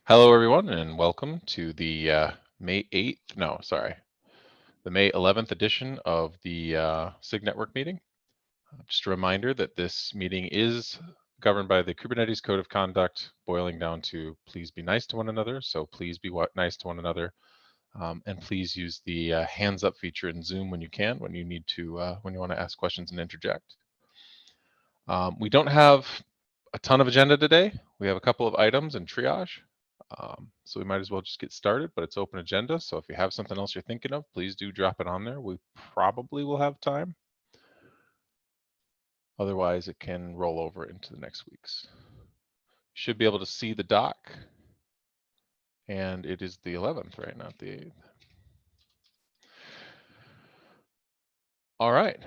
Hello, everyone, and welcome to the May 8th, no, sorry, the May 11th edition of the SIG Network meeting. Just a reminder that this meeting is governed by the Kubernetes Code of Conduct, boiling down to please be nice to one another. So please be nice to one another, and please use the hands up feature in Zoom when you can, when you need to, when you want to ask questions and interject. We don't have a ton of agenda today. We have a couple of items and triage. So we might as well just get started, but it's open agenda. So if you have something else you're thinking of, please do drop it on there. We probably will have time. Otherwise, it can roll over into the next week's. You should be able to see the doc. And it is the 11th, right? Not the 8th. All right.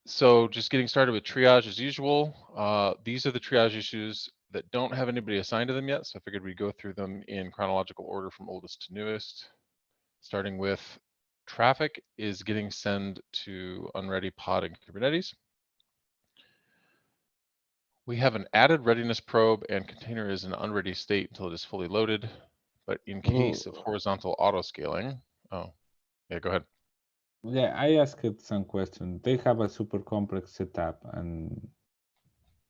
So just getting started with triage as usual. These are the triage issues that don't have anybody assigned to them yet. So I figured we'd go through them in chronological order from oldest to newest, starting with traffic is getting sent to unready pod in Kubernetes. We have an added readiness probe and container is in unready state until it is fully loaded. But in case of horizontal auto scaling, oh, yeah, go ahead. Yeah, I asked some questions. They have a super complex setup, and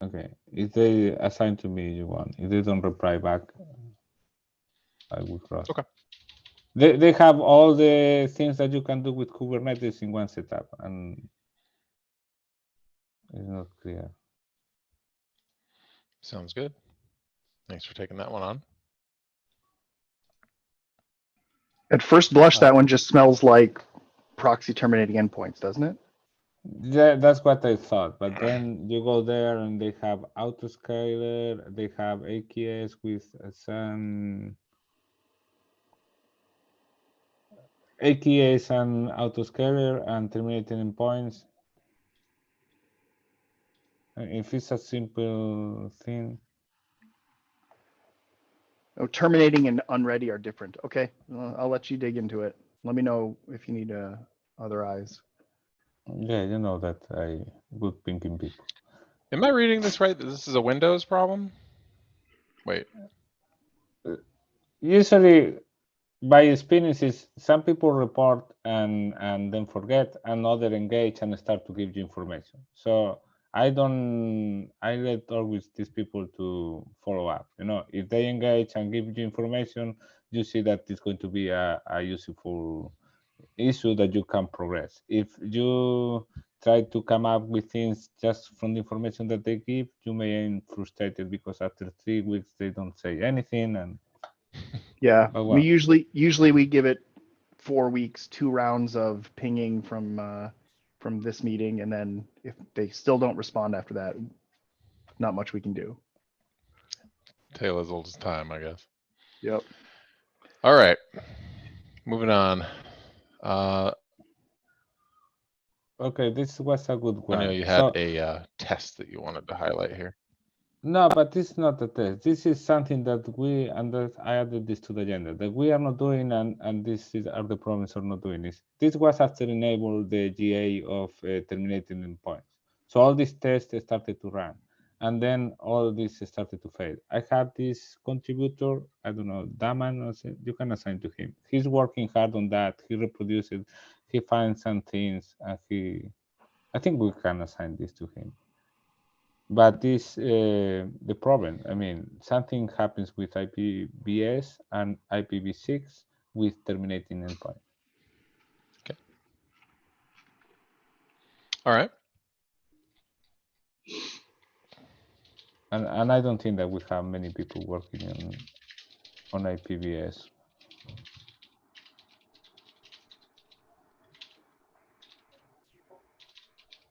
okay, if they assign to me, you want. If they don't reply back, I will cross. Okay. They have all the things that you can do with Kubernetes in one setup, and it's not clear. Sounds good. Thanks for taking that one on. At first blush, that one just smells like proxy terminating endpoints, doesn't it? Yeah, that's what I thought. But then you go there and they have autoscaler, they have AKS with some AKS and autoscaler and terminating endpoints. If it's a simple thing. Oh, terminating and unready are different. Okay, I'll let you dig into it. Let me know if you need other eyes. Yeah, you know that I good thinking people. Am I reading this right? That this is a Windows problem? Wait. Usually, by experiences, some people report and then forget, and other engage and start to give you information. So I let always these people to follow up. You know, if they engage and give you information, you see that it's going to be a useful issue that you can progress. If you try to come up with things just from the information that they give, you may end frustrated because after 3 weeks they don't say anything. And yeah, well, we usually we give it 4 weeks, 2 rounds of pinging from this meeting, and then if they still don't respond after that, not much we can do. Tale as old as time, I guess. Yep. All right. Moving on. Okay, this was a good one. I know you had a test that you wanted to highlight here. No, but this is not a test. This is something that we, and that I added this to the agenda, that we are not doing, and this are the problems of not doing this. This was after enable the GA of terminating endpoints. So all these tests started to run, and then all this started to fail. I have this contributor, I don't know, Daman, you can assign to him. He's working hard on that. He reproduces, he finds some things, and I think we can assign this to him. But this the problem. I mean, something happens with IPVS and IPv6 with terminating endpoint. Okay. All right. And I don't think that we have many people working on IPVS.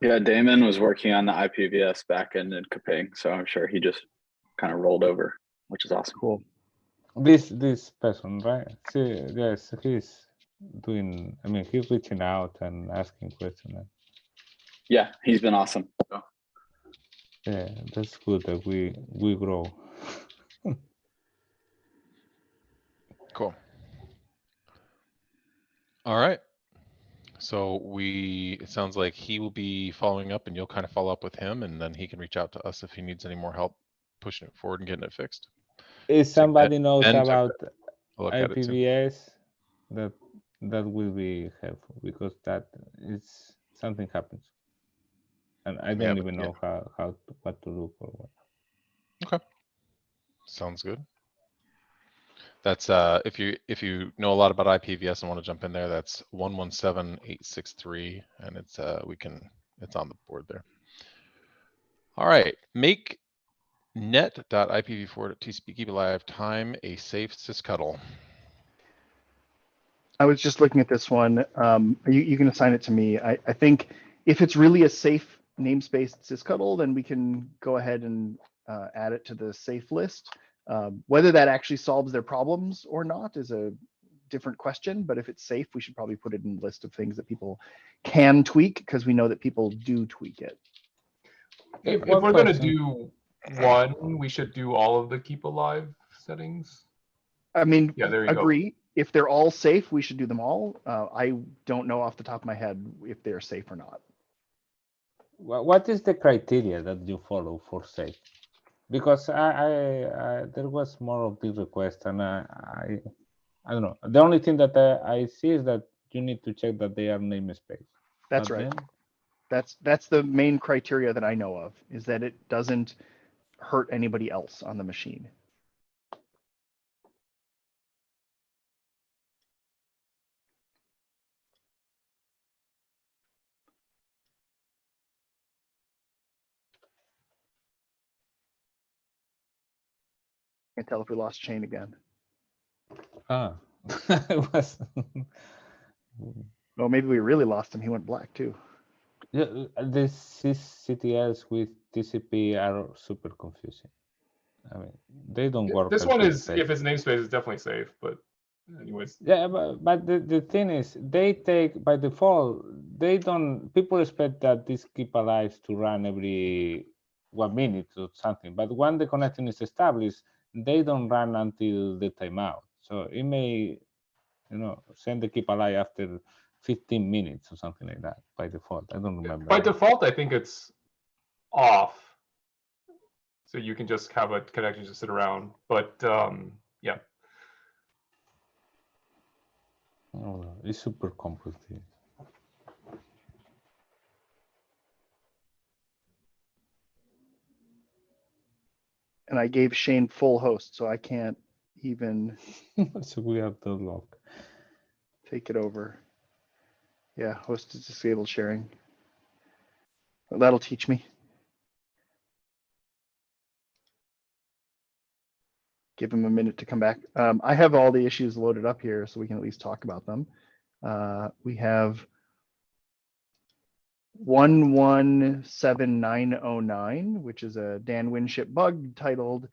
Yeah, Damon was working on the IPVS backend in Kaping, so I'm sure he just kind of rolled over, which is awesome. Cool. This person, right? See, yes, he's doing. I mean, he's reaching out and asking questions. Yeah, he's been awesome. So. Yeah, that's good that we grow. Cool. All right. So it sounds like he will be following up and you'll kind of follow up with him and then he can reach out to us if he needs any more help pushing it forward and getting it fixed. If So somebody knows Ben took about a look at it too. IPVS, that will be helpful, because that is something happens, and I don't even know what to look for. Okay, sounds good. That's if you know a lot about IPVS and want to jump in there, that's 117.863, and it's it's on the board there. All right, make net.ipv4.tcp live time a safe sysctl. I was just looking at this one. You can assign it to me. I think if it's really a safe namespace sysctl, then we can go ahead and add it to the safe list. Whether that actually solves their problems or not is a different question, but if it's safe, we should probably put it in the list of things that people can tweak, because we know that people do tweak it. If we're going to do one, we should do all of the keep alive settings. I mean, Yeah, there you agree. go. If they're all safe, we should do them all. I don't know off the top of my head if they're safe or not. What is the criteria that you follow for safe? Because I there was more of the request, and I don't know. The only thing that I see is that you need to check that they are namespace. That's right. That's the main criteria that I know of, is that it doesn't hurt anybody else on the machine. Can't tell if we lost Shane again. Ah, I was. Well, maybe we really lost him. He went black too. Yeah, the CTLs with TCP are super confusing. I mean, they don't work. This as one good is, as if it's namespace, it's definitely safe. But anyways. Yeah, but the thing is, they take, by default, they don't, people expect that this keep alive to run every 1 minute or something. But when the connection is established, they don't run until the timeout. So it may, send the keep alive after 15 minutes or something like that by default. I don't remember. By default, I think it's off. So you can just have a connection just sit around. But yeah. Oh, it's super complicated. And I gave Shane full host, so I can't even So we have to lock. take it over. Yeah, host is disabled sharing. Well, that'll teach me. Give him a minute to come back. I have all the issues loaded up here, so we can at least talk about them. We have 117909, which is a Dan Winship bug titled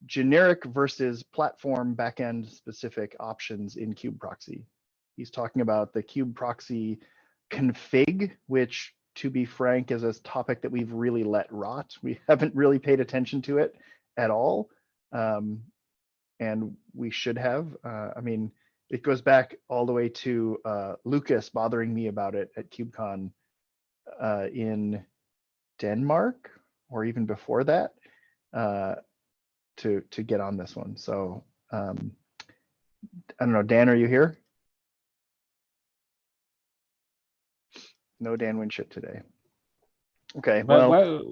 Generic versus Platform Backend Specific Options in kubeproxy. He's talking about the kubeproxy config, which, to be frank, is a topic that we've really let rot. We haven't really paid attention to it at all. And we should have. I mean, it goes back all the way to Lucas bothering me about it at KubeCon in Denmark, or even before that, to get on this one. So I don't know, Dan, are you here? No Dan Winship today. Okay, well,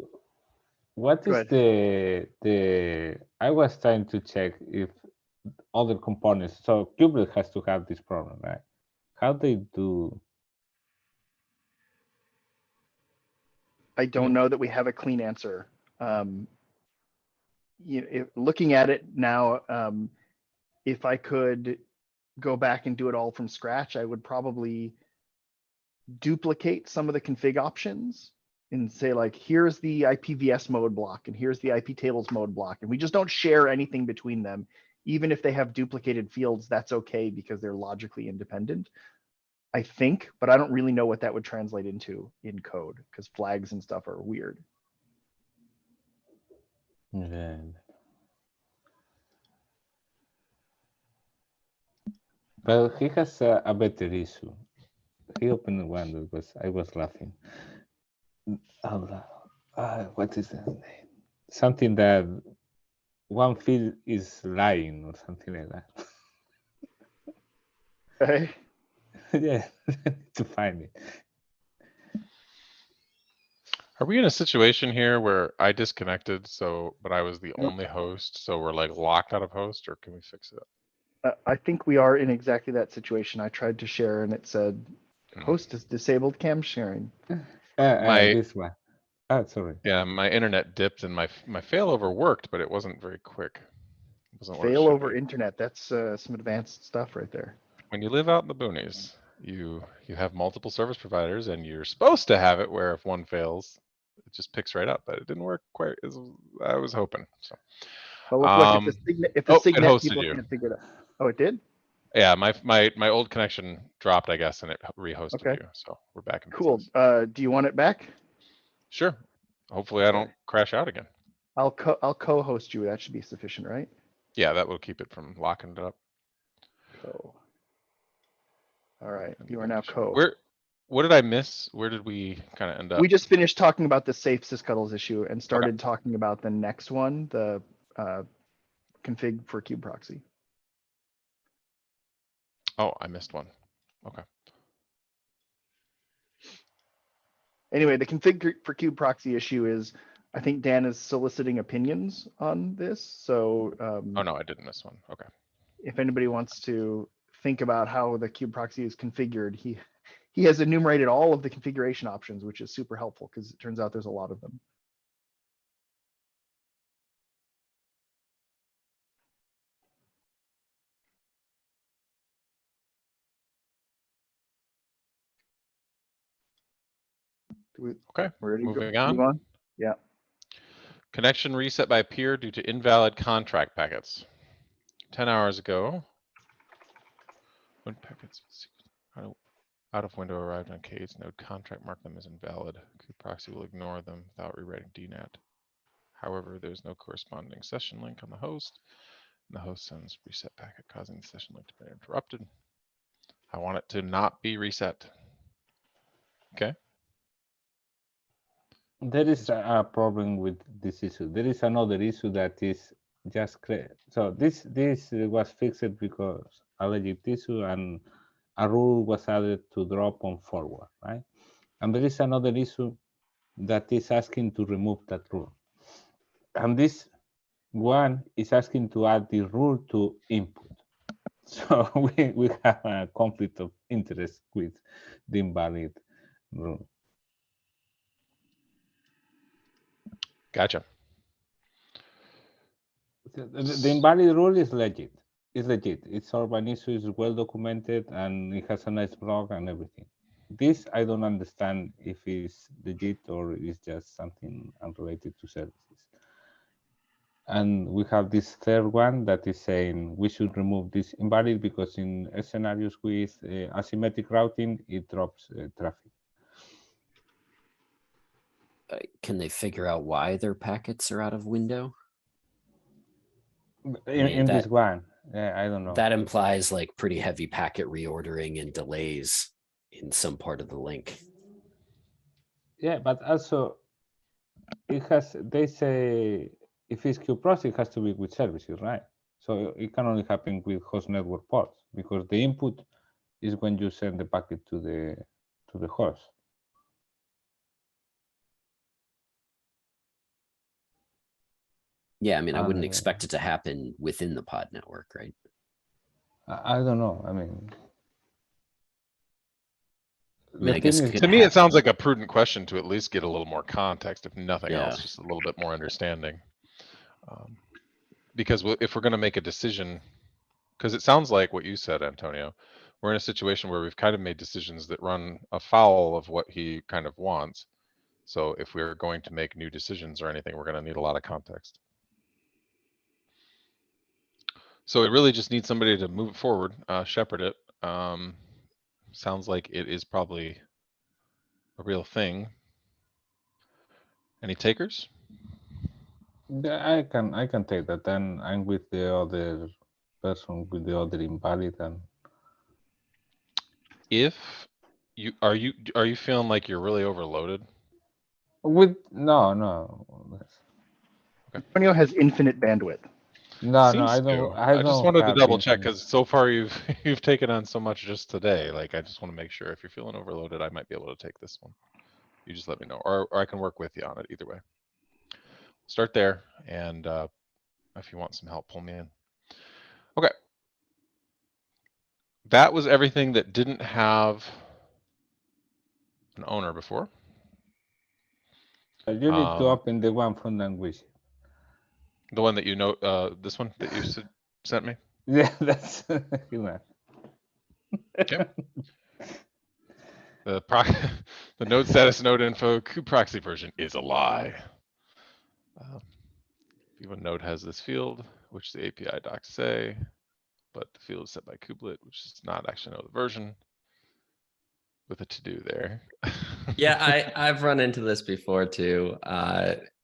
what is the I was trying to check if other components, so Kubernetes has to have this problem, right? How they do? I don't know that we have a clean answer. Looking at it now, if I could go back and do it all from scratch, I would probably duplicate some of the config options and say, like, here's the IPVS mode block and here's the IP tables mode block, and we just don't share anything between them. Even if they have duplicated fields, that's okay because they're logically independent, I think, but I don't really know what that would translate into in code, because flags and stuff are weird. Yeah. But he has a better issue. He opened one that I was laughing. What is that name? Something that one field is lying or something like that. Okay. Yeah, to find it. Are we in a situation here where I disconnected, but I was the No. only host, so we're like locked out of host, or can we fix it? I think we are in exactly that situation. I tried to share and it said host is disabled cam sharing. My- This one. Oh, sorry. Yeah, my internet dipped and my failover worked, but it wasn't very quick. It wasn't what it should Failover be. internet. That's some advanced stuff right there. When you live out in the boonies, you have multiple service providers, and you're supposed to have it where if one fails, it just picks right up. But it didn't work quite as I was hoping. So But look, if the oh, SIG it net hosted people you. can't figure it out. Oh, it did? Yeah, my old connection dropped, I guess, and it rehosted Okay. you. So we're back in Cool. business. Do you want it back? Sure. Hopefully I don't crash out again. I'll co-host you. That should be sufficient, right? Yeah, that will keep it from locking it up. Co. All right. Let me You are double now check. co. What did I miss? Where did we kind of end up? We just finished talking about the safe syscuttles issue and started talking about the next one, the config for kube proxy. Oh, I missed one. Okay. Anyway, the config for kube proxy issue is, I think Dan is soliciting opinions on this. So Oh no, I didn't miss one. Okay. if anybody wants to think about how the kube proxy is configured, he has enumerated all of the configuration options, which is super helpful because it turns out there's a lot of them. Okay. We're ready to Moving move on. on. Yeah. Connection reset by peer due to invalid contract packets. 10 hours ago, when packets out of window arrived on K's node, contract mark them as invalid. Kube proxy will ignore them without rewriting DNAT. However, there's no corresponding session link on the host, and the host sends reset packet, causing the session link to be interrupted. I want it to not be reset. Okay. There is a problem with this issue. There is another issue that is just so this was fixed because a legit issue and a rule was added to drop on forward, right? And there is another issue that is asking to remove that rule. And this one is asking to add the rule to input. So we have a conflict of interest with the invalid rule. Gotcha. The invalid rule is legit. It's legit. It's urban issue, is well documented, and it has a nice blog and everything. This I don't understand if it's legit or it's just something unrelated to services. And we have this third one that is saying we should remove this invalid because in scenarios with asymmetric routing, it drops traffic. Can they figure out why their packets are out of window? In this one, I don't know. That implies like pretty heavy packet reordering and delays in some part of the link. Yeah, but also it has, they say if it's kube proxy, it has to be with services, right? So it can only happen with host network ports because the input is when you send the packet to the host. Yeah, I mean, I wouldn't expect it to happen within the pod network, right? I don't know. I mean, I guess to me, it sounds like a prudent question to at least get a little more context, if nothing else, just a little bit more understanding. Because if we're going to make a decision, because it sounds like what you said, Antonio, we're in a situation where we've kind of made decisions that run afoul of what he kind of wants. So if we're going to make new decisions or anything, we're going to need a lot of context. So it really just needs somebody to move it forward, shepherd it. Sounds like it is probably a real thing. Any takers? I can take that. And I'm with the other person with the other invalid. And if you are you feeling like you're really overloaded? With no. Antonio has infinite bandwidth. No, no, Seems I to. don't. I just don't wanted to have double check infinite. because so far you've you've taken on so much just today. Like I just want to make sure if you're feeling overloaded, I might be able to take this one. You just let me know, or I can work with you on it either way. Start there, and if you want some help, pull me in. Okay. That was everything that didn't have an owner before. You need to open the one from language. The one that you know, this one that you sent me. Yeah, that's human. Okay. The the node status node info kubeproxy version is a lie. Even node has this field, which the API docs say, but the field is set by kubelet, which does not actually know the version. With a to-do there. Yeah, I've run into this before too.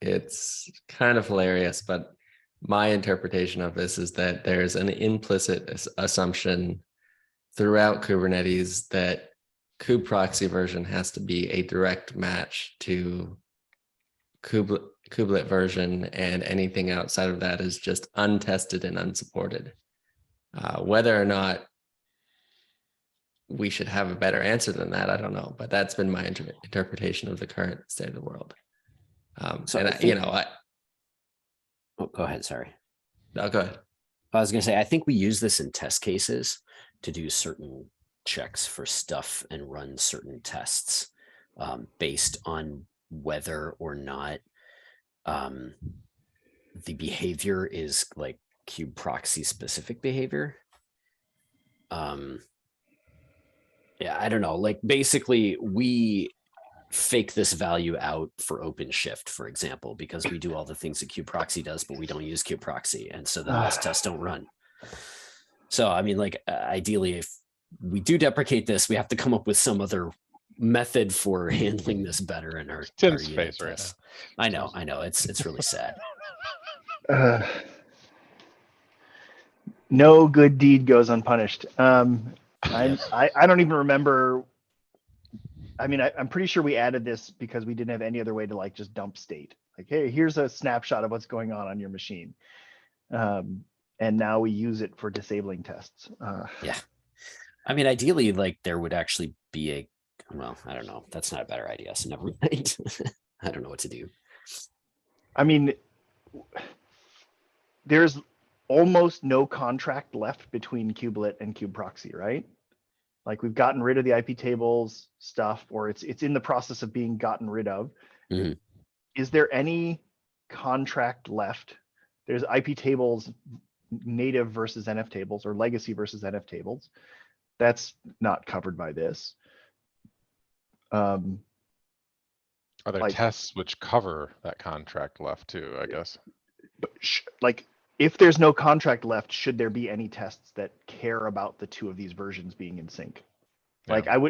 It's kind of hilarious, but my interpretation of this is that there's an implicit assumption throughout Kubernetes that kubeproxy version has to be a direct match to kubelet version, and anything outside of that is just untested and unsupported. Whether or not we should have a better answer than that, I don't know, but that's been my interpretation of the current state of the world. So and I think- oh, go ahead. Sorry. No, go ahead. I was going to say, I think we use this in test cases to do certain checks for stuff and run certain tests based on whether or not the behavior is like kubeproxy specific behavior. Yeah, I don't know. Like basically we fake this value out for OpenShift, for example, because we do all the things that kubeproxy does, but we don't use kubeproxy. And so then those tests don't run. So, I mean, like ideally, if we do deprecate this, we have to come up with some other method for handling this better in our Tim's unit face right tests. I know. It's really sad. No good deed goes unpunished. Yeah. I don't even remember. I mean, I'm pretty sure we added this because we didn't have any other way to like just dump state. Like, hey, here's a snapshot of what's going on your machine. And now we use it for disabling tests. Yeah. I mean, ideally, like there would actually be well, I don't know. That's not a better idea. So never mind. I don't know what to do. I mean, there's almost no contract left between kubelet and kubeproxy, right? Like we've gotten rid of the IP tables stuff, or it's in the process of being gotten rid of. Mm-hmm. Is there any contract left? There's IP tables, native versus NF tables, or legacy versus NF tables. That's not covered by this. Are there like- tests which cover that contract left too, I guess? But like, if there's no contract left, should there be any tests that care about the two of these versions being in sync? Like Yeah.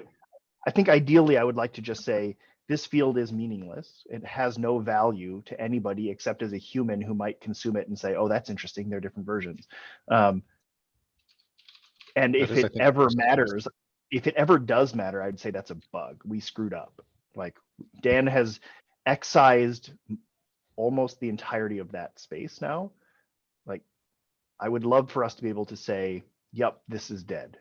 I think ideally I would like to just say this field is meaningless. It has no value to anybody except as a human who might consume it and say, oh, that's interesting. They're different versions. And if it ever matters, if it ever does matter, I'd say that's a bug. We screwed up. Like Dan has excised almost the entirety of that space now. Like I would love for us to be able to say, yep, this is dead.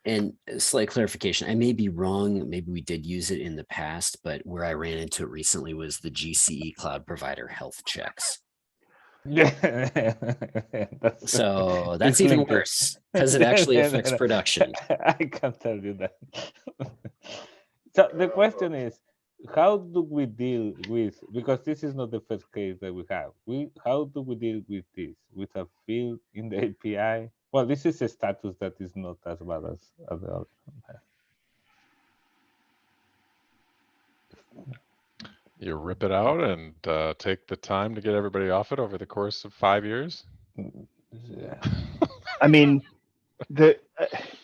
And a slight clarification, I may be wrong. Maybe we did use it in the past, but where I ran into it recently was the GCE cloud provider health checks. Yeah. So that's even worse because it actually affects production. I can tell you that. So the question is, how do we deal with, because this is not the first case that we have, how do we deal with this? With a field in the API? Well, this is a status that is not as bad as the other. You rip it out and take the time to get everybody off it over the course of 5 years. Yeah. I mean,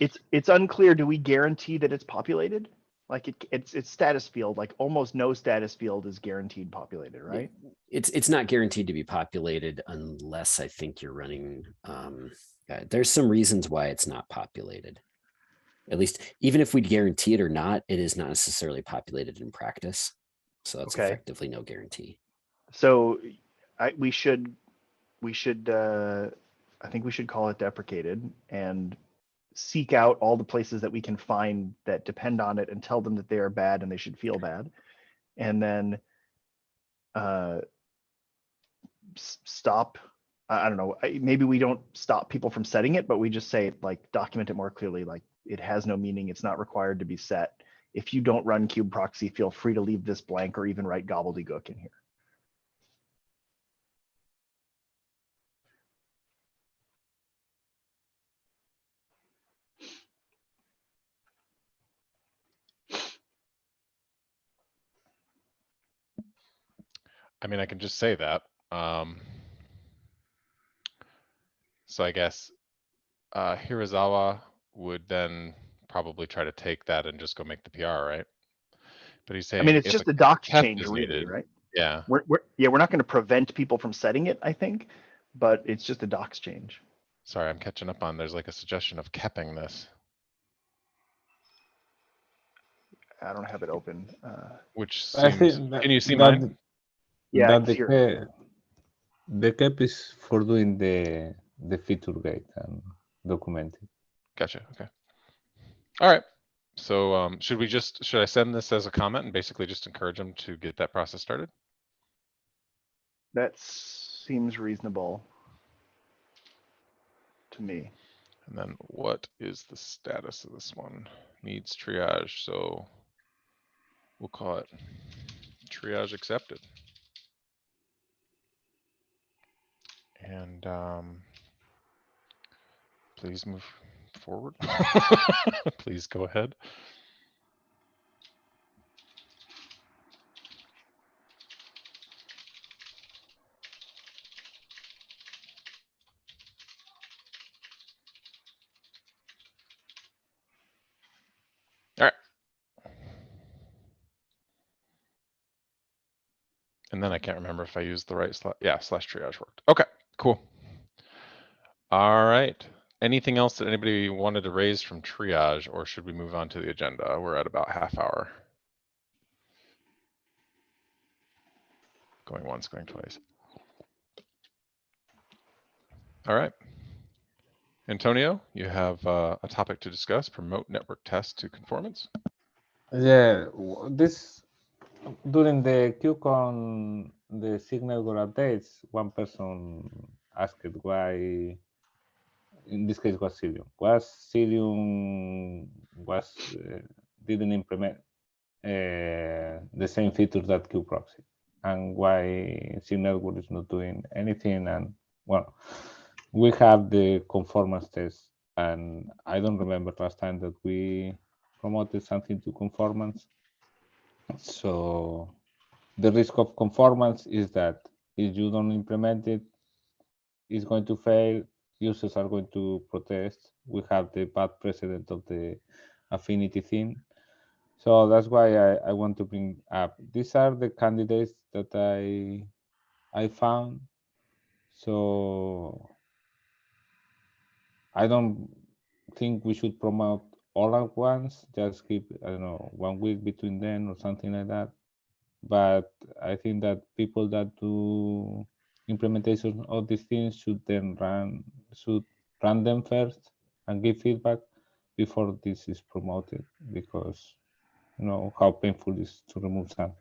it's unclear. Do we guarantee that it's populated? Like it's status field. Like almost no status field is guaranteed populated, right? It's not guaranteed to be populated unless I think you're running. There's some reasons why it's not populated. At least, even if we guarantee it or not, it is not necessarily populated in practice. So that's effectively no guarantee. So we should we should, I think we should call it deprecated and seek out all the places that we can find that depend on it and tell them that they are bad and they should feel bad. And then stop. I don't know. Maybe we don't stop people from setting it, but we just say, like, document it more clearly. Like, it has no meaning. It's not required to be set. If you don't run kube proxy, feel free to leave this blank or even write gobbledygook in here. I mean, I can just say that. So I guess Hirazawa would then probably try to take that and just go make the PR, right? But he's I saying mean, it's if just a a docs test change, is really, needed, right? yeah. We're not going to prevent people from setting it, I think, but it's just a docs change. Sorry, I'm catching up on. There's like a suggestion of capping this, I don't have it open. which I seems. think that, Can you see that, mine? Yeah, that it's here. the cap is for doing the feature gate and documenting. Gotcha. Okay. All right. So should I send this as a comment and basically just encourage them to get that process started? That seems reasonable to me. And then what is the status of this one? Needs triage, so we'll call it triage accepted. And please move forward. Please go ahead. All right. And then I can't remember if I used the right slash. Yeah, slash triage worked. Okay, cool. All right. Anything else that anybody wanted to raise from triage, or should we move on to the agenda? We're at about half hour. Going once, going twice. All right. Antonio, you have a topic to discuss, promote network test to conformance. Yeah, this during the QCon, the SIG network updates, one person asked why, in this case was Cilium didn't implement the same features that QProxy, and why SIG network is not doing anything. And well, we have the conformance test, and I don't remember last time that we promoted something to conformance. So the risk of conformance is that if you don't implement it, it's going to fail. Users are going to protest. We have the bad precedent of the affinity thing. So that's why I want to bring up. These are the candidates that I found. So I don't think we should promote all at once. Just keep, I don't know, 1 week between them or something like that. But I think that people that do implementation of these things should run them first and give feedback before this is promoted, because you know how painful it is to remove something.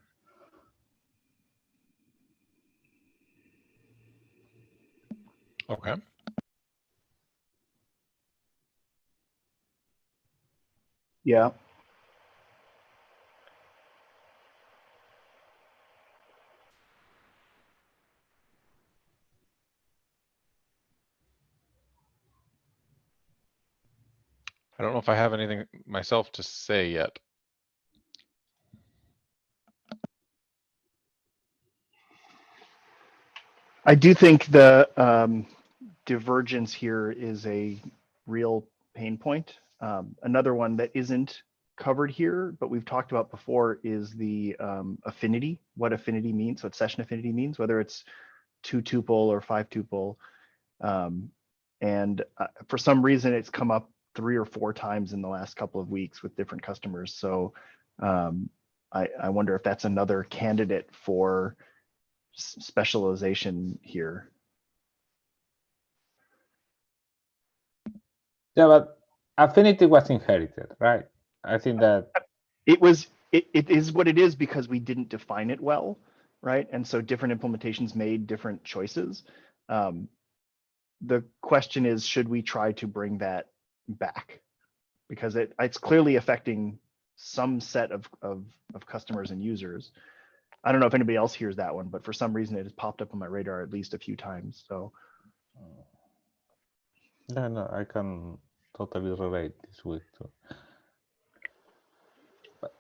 Okay. Yeah. I don't know if I have anything myself to say yet. I do think the divergence here is a real pain point. Another one that isn't covered here, but we've talked about before, is the affinity, what affinity means, what session affinity means, whether it's 2 tuple or 5 tuple. And for some reason, it's come up 3 or 4 times in the last couple of weeks with different customers. So I wonder if that's another candidate for specialization here. Yeah, but affinity was inherited, right? I think that It is what it is because we didn't define it well, right? And so different implementations made different choices. The question is, should we try to bring that back? Because it's clearly affecting some set of customers and users. I don't know if anybody else hears that one, but for some reason it has popped up on my radar at least a few times. So no, I can totally relate this week too.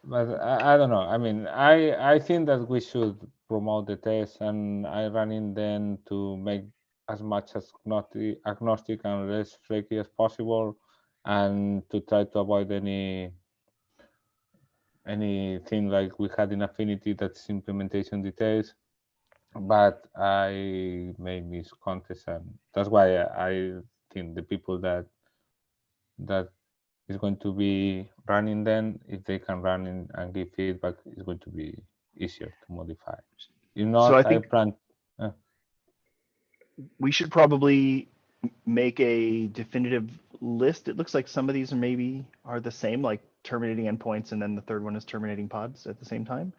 But I don't know. I mean, I think that we should promote the test, and I running them to make as much as agnostic and less flaky as possible, and to try to avoid anything like we had in Affinity that's implementation details. But I made this contest, and that's why I think the people that is going to be running then, if they can run in and give feedback, it's going to be easier to modify. If not, so I I think plan. we should probably make a definitive list. It looks like some of these are the same, like terminating endpoints, and then the third one is terminating pods at the same time.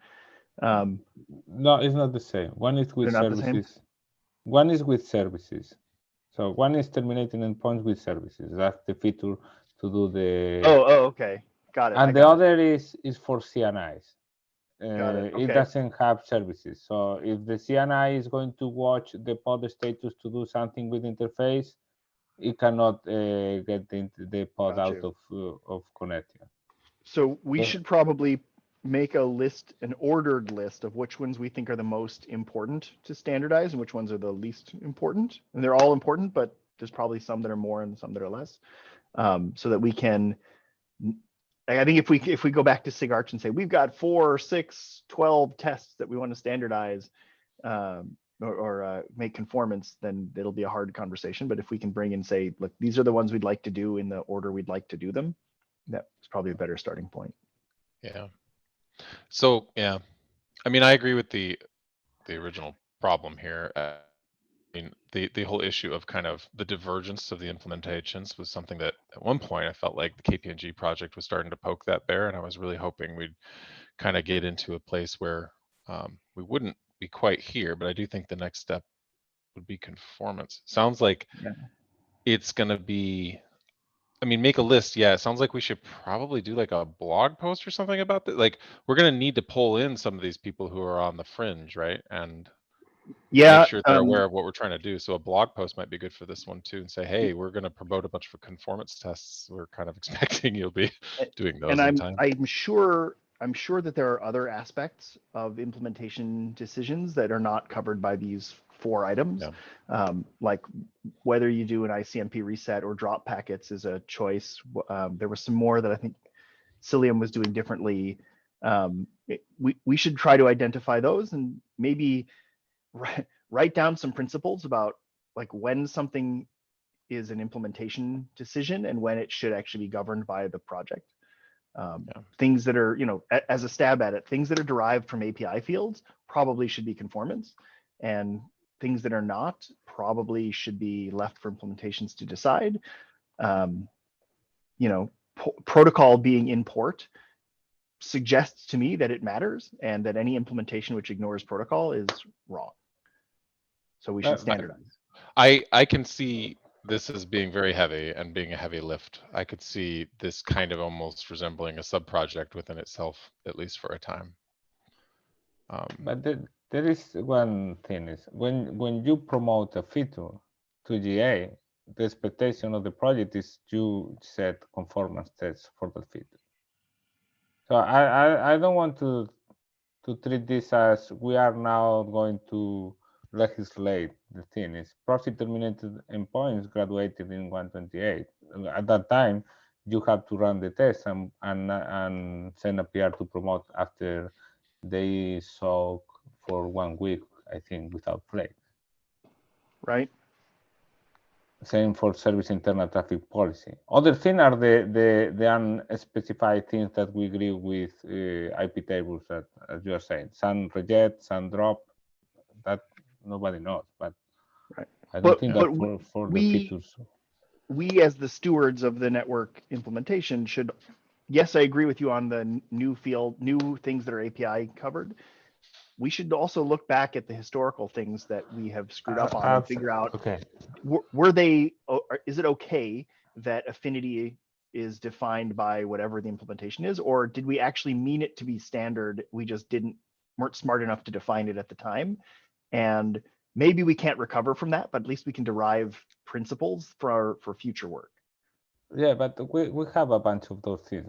No, it's not the same. One is with They're not the same? services. One is with services. So one is terminating endpoints with services. That's the feature to do the. Oh, okay, got it. And the other is for CNIs. Got it. It Okay. doesn't have services. So if the CNI is going to watch the pod status to do something with interface, it cannot get the pod Got out you. of Connectia. So we should probably make a list, an ordered list of which ones we think are the most important to standardize and which ones are the least important. And they're all important, but there's probably some that are more and some that are less. So that we can, I think if we go back to SIG Arch and say, we've got 4, 6, 12 tests that we want to standardize, or make conformance, then it'll be a hard conversation. But if we can bring and say, look, these are the ones we'd like to do in the order we'd like to do them, that's probably a better starting point. Yeah. So yeah, I mean, I agree with the original problem here. I mean, the whole issue of kind of the divergence of the implementations was something that at one point I felt like the KPMG project was starting to poke that bear, and I was really hoping we'd kind of get into a place where we wouldn't be quite here. But I do think the next step would be conformance. Sounds like it's going to be. I mean, make a list. Yeah, it sounds like we should probably do like a blog post or something about that. Like, we're going to need to pull in some of these people who are on the fringe, right? And make sure they're aware of what we're trying to do. So a blog post might be good for this one too, and say, hey, we're going to promote a bunch of conformance tests. We're kind of expecting you'll be doing those. And in time. I'm sure that there are other aspects of implementation decisions that are not covered by these 4 items. Yeah. Like whether you do an ICMP reset or drop packets is a choice. There was some more that I think Cilium was doing differently. We should try to identify those and maybe write down some principles about like when something is an implementation decision and when it should actually be governed by the project. Things that are, as a stab at it, things that are derived from API fields probably should be conformance, and things that are not probably should be left for implementations to decide. Protocol being in port suggests to me that it matters, and that any implementation which ignores protocol is wrong. So we should standardize. I can see this as being very heavy and being a heavy lift. I could see this kind of almost resembling a sub-project within itself, at least for a time. But there is one thing is when you promote a feature to GA, the expectation of the project is you set conformance tests for the feature. So I don't want to treat this as we are now going to legislate. The thing is, proxy terminated endpoints graduated in 128. At that time, you have to run the test and send a PR to promote after they soak for 1 week, I think, without flag. Right. Same for service internal traffic policy. Other thing are the unspecified things that we agree with IP tables that, as you are saying, some reject, some drop. That nobody knows, but right. I don't think that for the features. we as the stewards of the network implementation should, yes, I agree with you on the new things that are API covered. We should also look back at the historical things that we have screwed up on and figure out, Okay. were they, is it okay that affinity is defined by whatever the implementation is, or did we actually mean it to be standard? We just weren't smart enough to define it at the time. And maybe we can't recover from that, but at least we can derive principles for future work. Yeah, but we have a bunch of those things.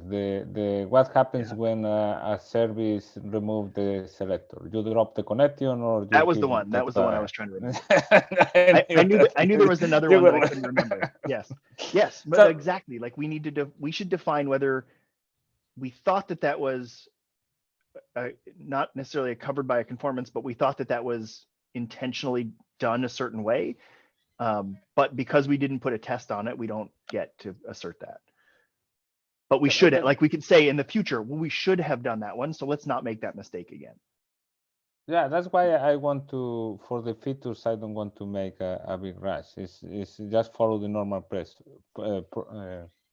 What happens when a service remove the selector? You drop the connection, or you That was the give one. the That was the one I try? was trying to remember. I knew there was another You one that were- I couldn't remember. Yes, yes, but So- exactly. Like we should define whether we thought that was not necessarily covered by a conformance, but we thought that was intentionally done a certain way. But because we didn't put a test on it, we don't get to assert that. But we should, like we could say in the future, well, we should have done that one. So let's not make that mistake again. Yeah, that's why I want to, for the features, I don't want to make a big rush. It's just follow the normal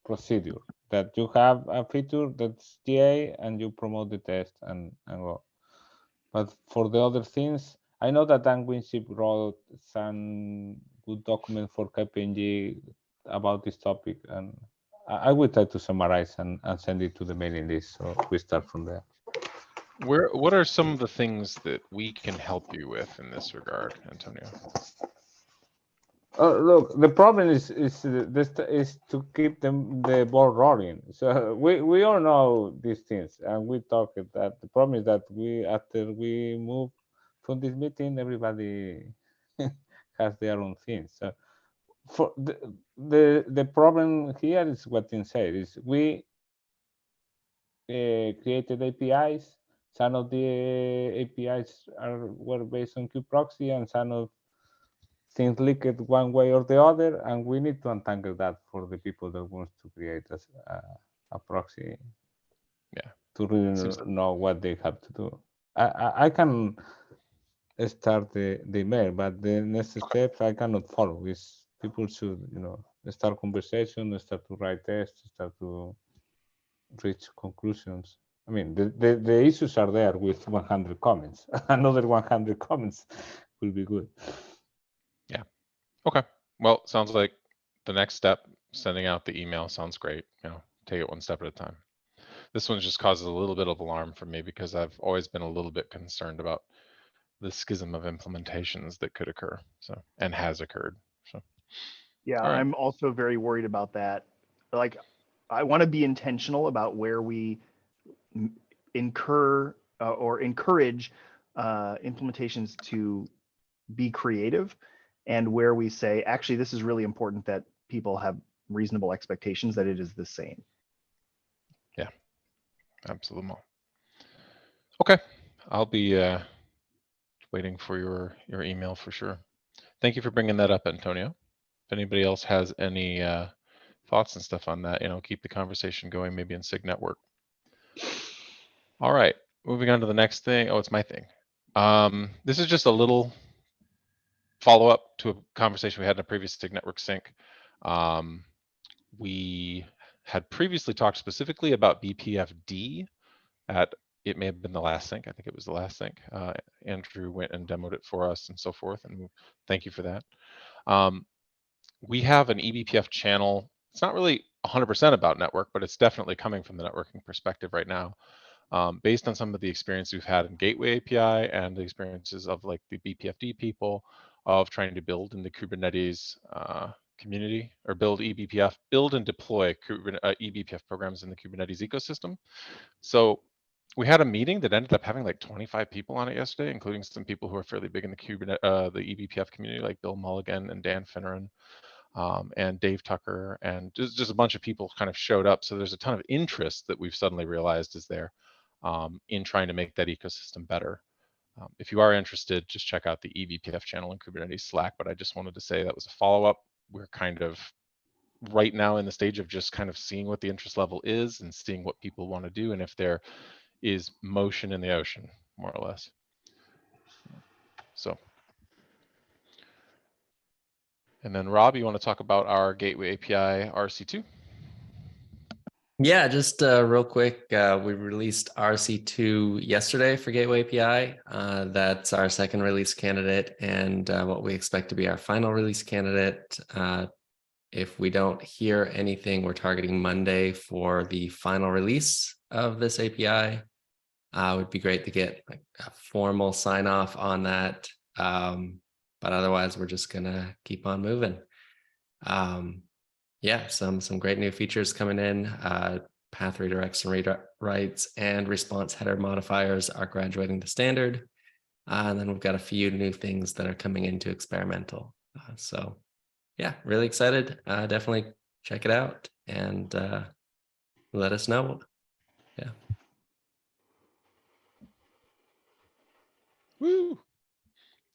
procedure, that you have a feature that's GA and you promote the test and go. But for the other things, I know that Dan Winship wrote some good document for KPMG about this topic, and I will try to summarize and send it to the mailing list, so we start from there. What are some of the things that we can help you with in this regard, Antonio? Look, the problem is to keep the ball rolling. So we all know these things, and we talk that the problem is that after we move from this meeting, everybody has their own things. So for the problem here is what Tim said, is we created APIs. Some of the APIs were based on kubeproxy, and some of things leaked one way or the other, and we need to untangle that for the people that want to create a proxy. Yeah, to really know what they have to do. I can start the email, but the next steps I cannot follow. Is people should start conversation, start to write tests, start to reach conclusions. I mean, the issues are there with 100 comments. Another 100 comments will be good. Yeah. Okay. Well, sounds like the next step, sending out the email, sounds great. Take it one step at a time. This one just causes a little bit of alarm for me because I've always been a little bit concerned about the schism of implementations that could occur. So, and has occurred. So, yeah, right. I'm also very worried about that. Like, I want to be intentional about where we incur or encourage implementations to be creative, and where we say, actually, this is really important that people have reasonable expectations that it is the same. Yeah, absolutely. Okay, I'll be waiting for your email for sure. Thank you for bringing that up, Antonio. If anybody else has any thoughts and stuff on that, keep the conversation going, maybe in SIG Network. All right, moving on to the next thing. Oh, it's my thing. This is just a little follow-up to a conversation we had in a previous SIG Network sync. We had previously talked specifically about BPFD it may have been the last sync. I think it was the last sync. Andrew went and demoed it for us and so forth, and thank you for that. We have an eBPF channel. It's not really 100% about network, but it's definitely coming from the networking perspective right now, based on some of the experience we've had in Gateway API and the experiences of like the BPFD people of trying to build in the Kubernetes community, or build and deploy eBPF programs in the Kubernetes ecosystem. So we had a meeting that ended up having like 25 people on it yesterday, including some people who are fairly big in the the eBPF community, like Bill Mulligan and Dan Finneran, and Dave Tucker, and just a bunch of people kind of showed up. So there's a ton of interest that we've suddenly realized is there in trying to make that ecosystem better. If you are interested, just check out the eBPF channel in Kubernetes Slack. But I just wanted to say that was a follow-up. We're kind of right now in the stage of just kind of seeing what the interest level is and seeing what people want to do, and if there is motion in the ocean, more or less. So And then Rob, you want to talk about our Gateway API RC2? Yeah, just real quick, we released RC2 yesterday for Gateway API. That's our second release candidate and what we expect to be our final release candidate. If we don't hear anything, we're targeting Monday for the final release of this API. It would be great to get like a formal sign off on that. But otherwise, we're just gonna keep on moving. Yeah, some great new features coming in. Path redirects and rewrites and response header modifiers are graduating to standard. And then we've got a few new things that are coming into experimental. So yeah, really excited. Definitely check it out and let us know. Yeah. Woo!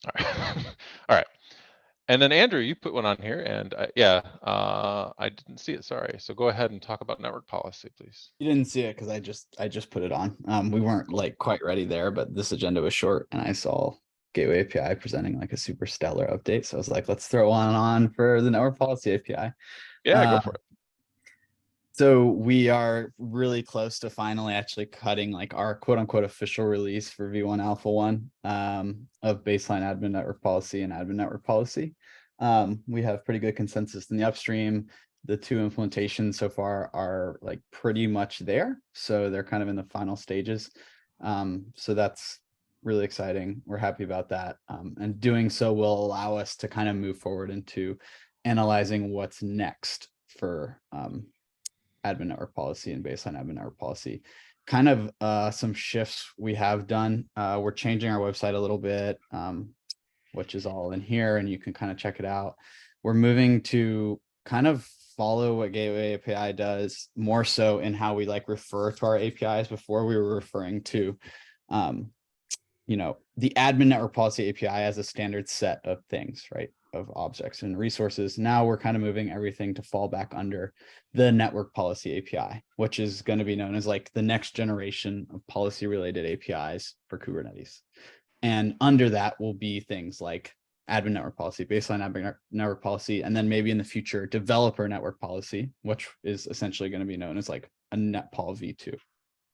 All right. All right. And then Andrew, you put one on here, and I didn't see it. Sorry. So go ahead and talk about network policy, please. You didn't see it because I just put it on. We weren't like quite ready there, but this agenda was short, and I saw Gateway API presenting like a super stellar update. So I was like, let's throw one on for the network policy API. Yeah, go for it. So we are really close to finally actually cutting like our quote unquote official release for V1 Alpha 1 of baseline admin network policy and admin network policy. We have pretty good consensus in the upstream. The two implementations so far are like pretty much there. So they're kind of in the final stages. So that's really exciting. We're happy about that. And doing so will allow us to kind of move forward into analyzing what's next for admin network policy and baseline admin network policy. Kind of some shifts we have done. We're changing our website a little bit, which is all in here, and you can kind of check it out. We're moving to kind of follow what Gateway API does, more so in how we like refer to our APIs. Before we were referring to, you know, the admin network policy API as a standard set of things, right? Of objects and resources. Now we're kind of moving everything to fall back under the network policy API, which is going to be known as like the next generation of policy related APIs for Kubernetes. And under that will be things like admin network policy, baseline admin network policy, and then maybe in the future, developer network policy, which is essentially going to be known as like a netpol v2.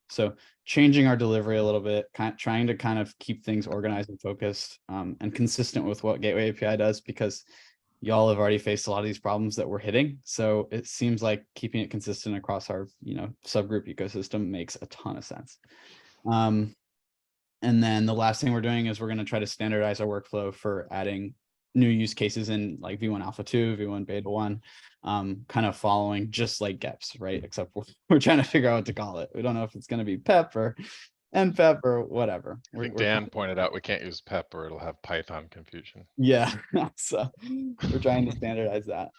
So changing our delivery a little bit, trying to kind of keep things organized and focused and consistent with what Gateway API does, because y'all have already faced a lot of these problems that we're hitting. So it seems like keeping it consistent across our, you know, subgroup ecosystem makes a ton of sense. And then the last thing we're doing is we're going to try to standardize our workflow for adding new use cases in like V1 Alpha 2, V1 Beta 1, kind of following just like GEPS, right? Except we're trying to figure out what to call it. We don't know if it's going to be PEP or MPEP or whatever. I think Dan pointed out we can't use PEP or it'll have Python confusion. Yeah, so we're trying to standardize that.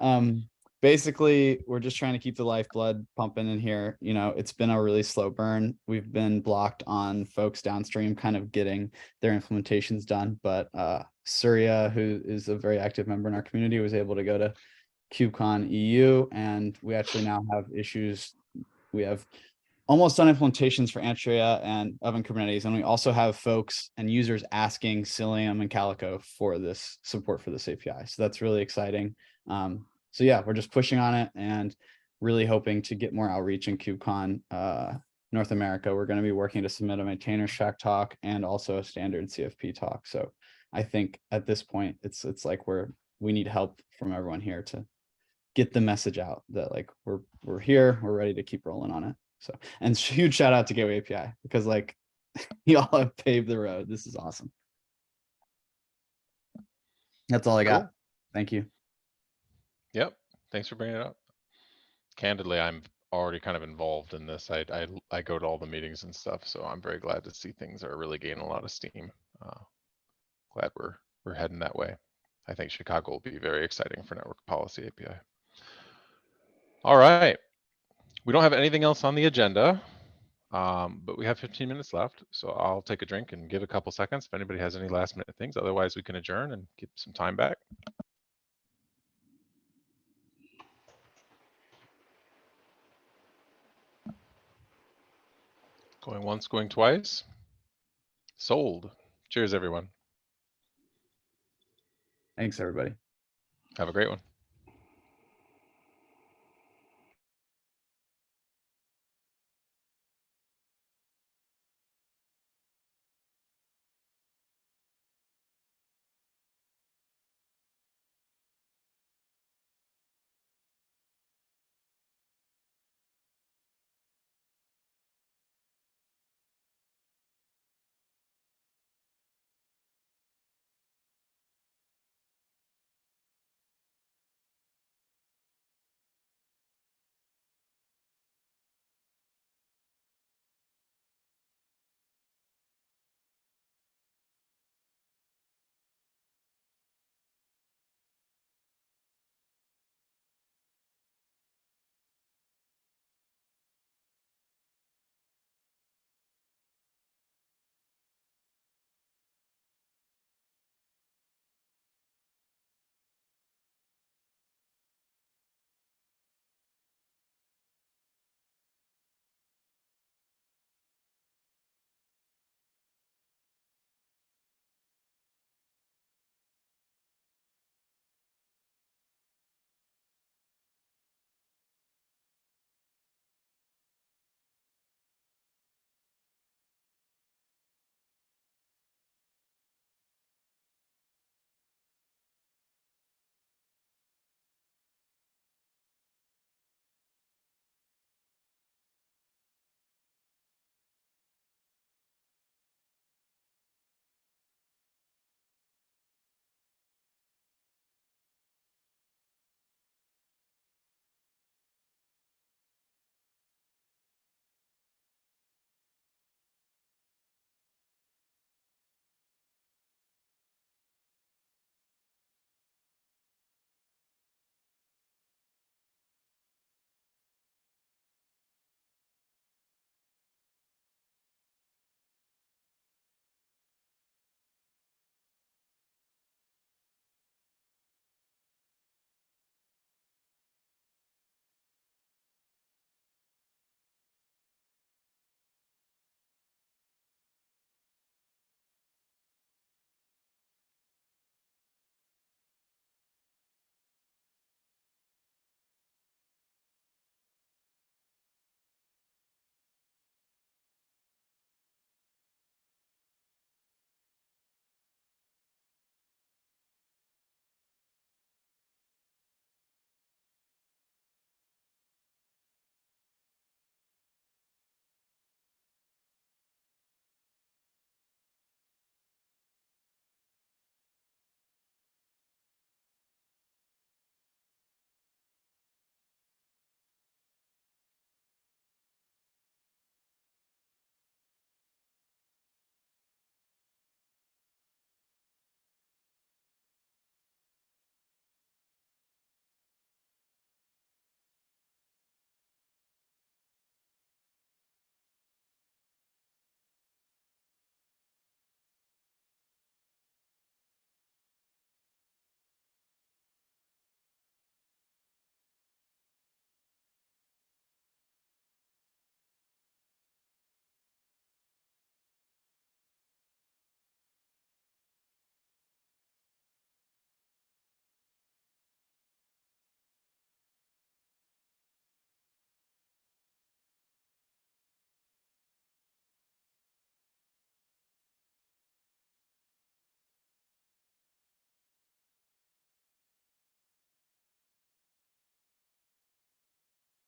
Basically, we're just trying to keep the lifeblood pumping in here. You know, it's been a really slow burn. We've been blocked on folks downstream kind of getting their implementations done. But Surya, who is a very active member in our community, was able to go to KubeCon EU, and we actually now have issues. We have almost done implementations for Antria and Oven Kubernetes, and we also have folks and users asking Cilium and Calico for this support for this API. So that's really exciting. So yeah, we're just pushing on it and really hoping to get more outreach in KubeCon North America. We're going to be working to submit a maintainer track talk and also a standard CFP talk. So I think at this point, it's like we need help from everyone here to get the message out that like we're here, we're ready to keep rolling on it. So, and huge shout out to Gateway API, because like y'all have paved the road. This is awesome. That's all I got. Cool. Thank you. Yep. Thanks for bringing it up. Candidly, I'm already kind of involved in this. I go to all the meetings and stuff, so I'm very glad to see things are really gaining a lot of steam. Glad we're heading that way. I think Chicago will be very exciting for network policy API. All right. We don't have anything else on the agenda, but we have 15 minutes left. So I'll take a drink and give a couple seconds if anybody has any last minute things. Otherwise, we can adjourn and get some time back. Going once, going twice. Sold. Cheers, everyone. Thanks, everybody. Have a great one.